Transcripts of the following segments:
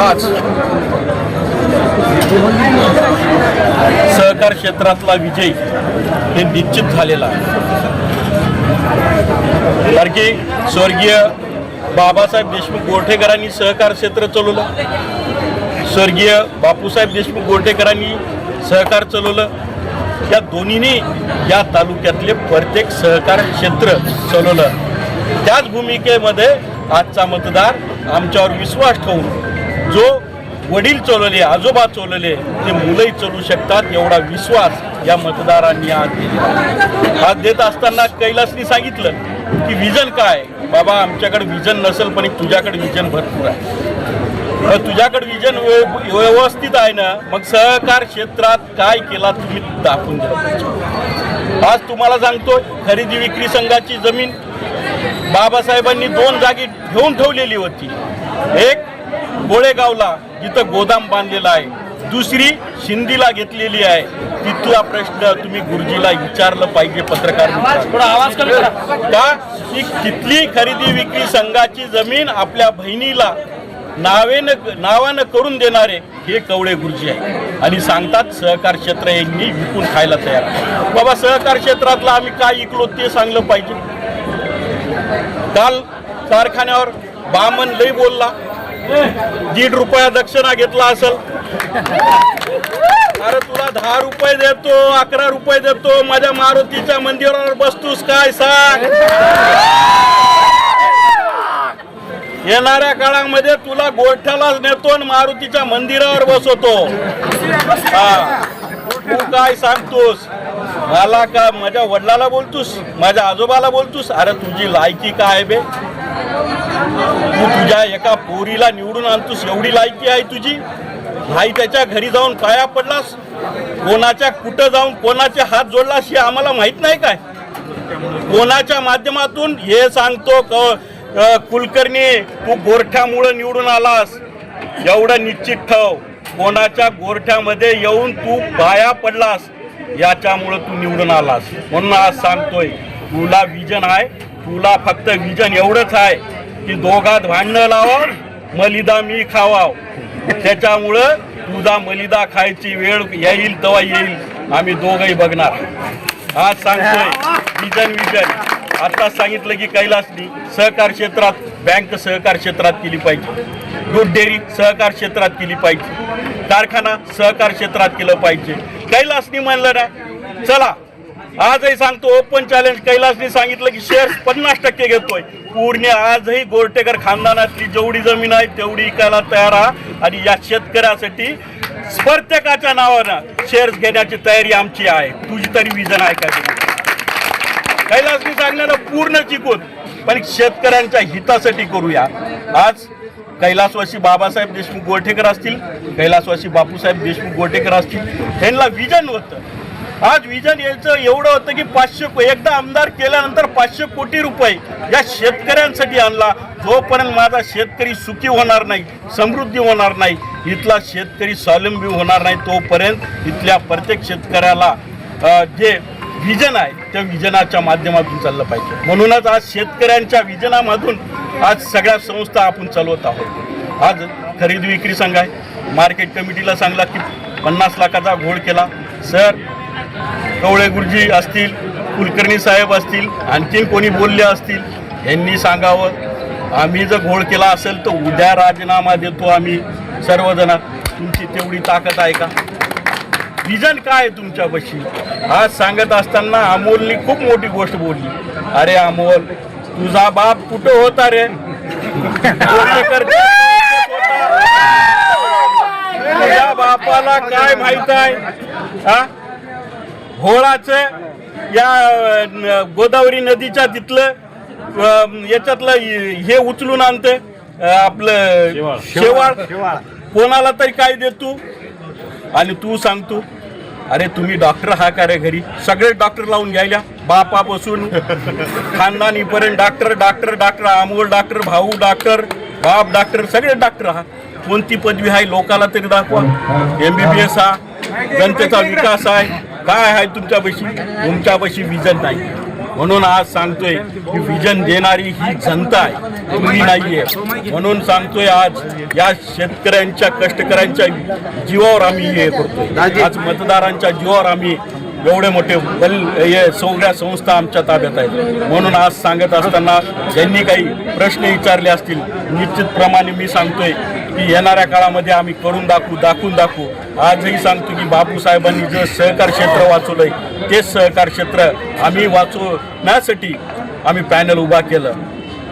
आज सहकार क्षेत्रातला विजय हे निश्चित झालेला आहे. कारण की स्वर्गीय बाबासाहेब देशमुख गोरठेकरांनी सहकार क्षेत्र चालवलं, स्वर्गीय बापूसाहेब देशमुख गोरठेकरांनी सहकार चालवलं. या दोन्हीने या तालुक्यातले प्रत्येक सहकार क्षेत्र चालवलं. त्याच भूमिकेमध्ये आजचा मतदार आमच्यावर विश्वास ठेवून जो वडील चालवले, आजोबा चालवले, ते मुलंही चालू शकतात एवढा विश्वास या मतदारांनी आज दिला. आज देत असताना कैलासनी सांगितलं की विजन काय बाबा, आमच्याकडे विजन नसेल पण तुझ्याकडे विजन भरपूर आहे. तुझ्याकडे विजन व्यवस्थित आहे ना, मग सहकार क्षेत्रात काय केला तुम्ही दाखवून दिलं. आज तुम्हाला सांगतो, खरेदी विक्री संघाची जमीन बाबासाहेबांनी 2 जागी घेऊन ठेवलेली होती. एक गोळेगावला जिथं गोदाम बांधलेलं आहे, दुसरी शिंदीला घेतलेली आहे. तिथला प्रश्न तुम्ही गुरुजीला विचारलं पाहिजे. पत्रकार आवाज का की तिथली खरेदी विक्री संघाची जमीन आपल्या बहिणीला नावानं करून देणारे हे कवळे गुरुजी आहे आणि सांगतात सहकार क्षेत्र यांनी विकून खायला तयार आहे. बाबा सहकार क्षेत्रातला आम्ही काय विकलो ते सांगलं पाहिजे. काल कारखान्यावर बामन लई बोलला, 1.5 रुपया दक्षिणा घेतला असेल. अरे तुला 10 रुपये देतो, 11 रुपये देतो, माझ्या मारुतीच्या मंदिरावर बसतोस काय सांग. येणाऱ्या काळामध्ये तुला गोठ्यालाच नेतो आणि मारुतीच्या मंदिरावर बसवतो. तू काय सांगतोस मला? का माझ्या वडिलाला बोलतोस, माझ्या आजोबाला बोलतोस? अरे तुझी लायकी काय आहे बे? तू तुझ्या एका पोरीला निवडून आणतोस, एवढी लायकी आहे तुझी? भाई त्याच्या घरी जाऊन पाया पडलास, कोणाच्या कुठं जाऊन कोणाचे हात जोडलास हे आम्हाला माहित नाही काय? कोणाच्या माध्यमातून हे सांगतो कुलकर्णी तू गोरठ्यामुळे निवडून आलास, एवढं निश्चित ठेव. कोणाच्या गोरठ्यामध्ये येऊन तू पाया पडलास याच्यामुळं तू निवडून आलास. म्हणून आज सांगतोय तुला विजन आहे, तुला फक्त विजन एवढंच आहे की दोघात भांडणं लावाव, मलिदा मी खावाव. त्याच्यामुळं तुझा मलिदा खायची वेळ येईल तेव्हा येईल, आम्ही दोघंही बघणार. आज सांगतोय विजन. आताच सांगितलं की कैलासनी सहकार क्षेत्रात, बँक सहकार क्षेत्रात केली पाहिजे, दूध डेअरी सहकार क्षेत्रात केली पाहिजे, कारखाना सहकार क्षेत्रात केलं पाहिजे. कैलासनी म्हणलं ना, चला आजही सांगतो ओपन चॅलेंज. कैलासनी सांगितलं की शेअर्स 50% घेतोय. पूर्ण आजही गोरठेकर खानदानातली जेवढी जमीन आहे तेवढी विकायला तयार आहे आणि या शेतकऱ्यासाठी प्रत्येकाच्या नावानं शेअर्स घेण्याची तयारी आमची आहे. तुझी तरी विजन आहे का? कैलासनी सांगण्याला पूर्ण चिकून पण शेतकऱ्यांच्या हितासाठी करूया. आज कैलासवासी बाबासाहेब देशमुख गोरठेकर असतील, कैलासवासी बापूसाहेब देशमुख गोरठेकर असतील, त्यांना विजन होतं. आज विजन यायचं एवढं होतं की 500 एकदा आमदार केल्यानंतर 500 कोटी रुपये या शेतकऱ्यांसाठी आणला. जोपर्यंत माझा शेतकरी सुखी होणार नाही, समृद्धी होणार नाही, इथला शेतकरी स्वावलंबी होणार नाही, तोपर्यंत इथल्या प्रत्येक शेतकऱ्याला जे विजन आहे त्या विजनाच्या माध्यमातून चाललं पाहिजे. म्हणूनच आज शेतकऱ्यांच्या विजनामधून आज सगळ्या संस्था आपण चालवत आहोत. आज खरेदी विक्री संघ आहे, मार्केट कमिटीला सांगला की 50 लाखाचा घोळ केला. सर कवळे गुरुजी असतील, कुलकर्णी साहेब असतील, आणखीन कोणी बोलले असतील, यांनी सांगावं. आम्ही जर घोळ केला असेल तर उद्या राजीनामा देतो आम्ही सर्वजण. तुमची तेवढी ताकद आहे का? विजन काय आहे तुमच्यापाशी? आज सांगत असताना अमोलनी खूप मोठी गोष्ट बोलली. अरे अमोल, तुझा बाप कुठं होता रे? तुझ्या बापाला काय माहित आहे? घोळाचं या गोदावरी नदीच्या तिथलं याच्यातलं हे उचलून आणते आपलं शेवाळ. कोणाला तरी काय देतो आणि तू सांगतो अरे तुम्ही डॉक्टर हा का रे? घरी सगळे डॉक्टर लावून घ्यायला, बापापासून खानदानीपर्यंत doctor doctor doctor, Amol doctor, भाऊ डॉक्टर, बाप डॉक्टर, सगळे डॉक्टर. हा कोणती पदवी आहे लोकाला तरी दाखवा. MBBS हा जनतेचा विकास आहे. काय आहे तुमच्यापाशी? तुमच्यापाशी विजन नाही. म्हणून आज सांगतोय की विजन देणारी ही जनता आहे, तुम्ही नाहीये. म्हणून सांगतोय आज या शेतकऱ्यांच्या कष्टकऱ्यांच्या जीवावर आम्ही हे करतोय. आज मतदारांच्या जीवावर आम्ही एवढे मोठे सगळ्या संस्था आमच्या ताब्यात आहेत. म्हणून आज सांगत असताना ज्यांनी काही प्रश्न विचारले असतील, निश्चितप्रमाणे मी सांगतोय की येणाऱ्या काळामध्ये आम्ही करून दाखवून दाखवू. आजही सांगतो की बापूसाहेबांनी जे सहकार क्षेत्र वाचवलंय तेच सहकार क्षेत्र आम्ही वाचवण्यासाठी आम्ही पॅनल उभा केलं.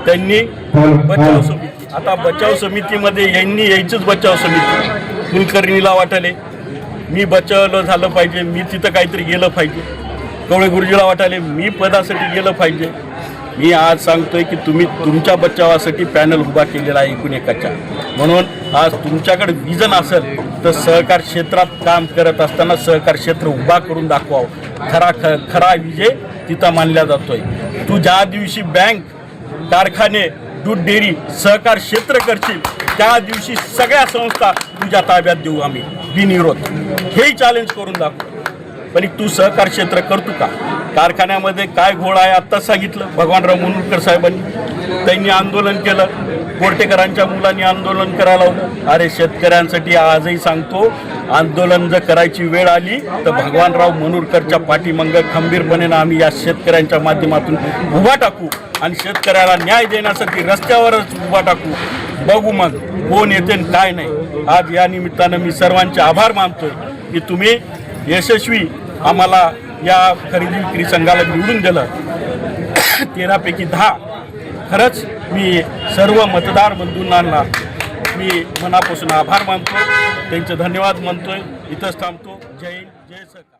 त्यांनी बचाव समिती, आता बचाव समितीमध्ये यांनी यायचीच बचाव समिती. कुलकर्णीला वाटले मी बचावलं झालं पाहिजे, मी तिथं काहीतरी गेलं पाहिजे. कवळे गुरुजीला वाटाले मी पदासाठी गेलं पाहिजे. मी आज सांगतोय की तुम्ही तुमच्या बचावासाठी पॅनल उभा केलेला आहे एकूण एकाच्या. म्हणून आज तुमच्याकडे विजन असेल तर सहकार क्षेत्रात काम करत असताना सहकार क्षेत्र उभा करून दाखवावं. खरा विजय तिथं मानला जातोय. तू ज्या दिवशी बँक, कारखाने, दूध डेअरी, सहकार क्षेत्र करशील त्या दिवशी सगळ्या संस्था तुझ्या ताब्यात देऊ आम्ही बिनविरोध. हेही चॅलेंज करून दाखवू. पण तू सहकार क्षेत्र करतो का? कारखान्यामध्ये काय घोळ आहे आत्ताच सांगितलं भगवानराव मुनूरकर साहेबांनी. त्यांनी आंदोलन केलं, कोर्टेकरांच्या मुलांनी आंदोलन करायला लावलं. अरे शेतकऱ्यांसाठी आजही सांगतो, आंदोलन जर करायची वेळ आली तर भगवानराव मुनूरकरच्या पाठीमागे खंबीरपणे आम्ही या शेतकऱ्यांच्या माध्यमातून उभा टाकू आणि शेतकऱ्याला न्याय देण्यासाठी रस्त्यावरच उभा टाकू. बघू मग कोण येते काय नाही. आज या निमित्तानं मी सर्वांचे आभार मानतोय की तुम्ही यशस्वी आम्हाला या खरेदी विक्री संघाला निवडून दिलं. 13पैकी 10. खरंच मी सर्व मतदार बंधूंना मी मनापासून आभार मानतो, त्यांचे धन्यवाद मानतोय. इथंच थांबतो. जय हिंद, जय सरकार.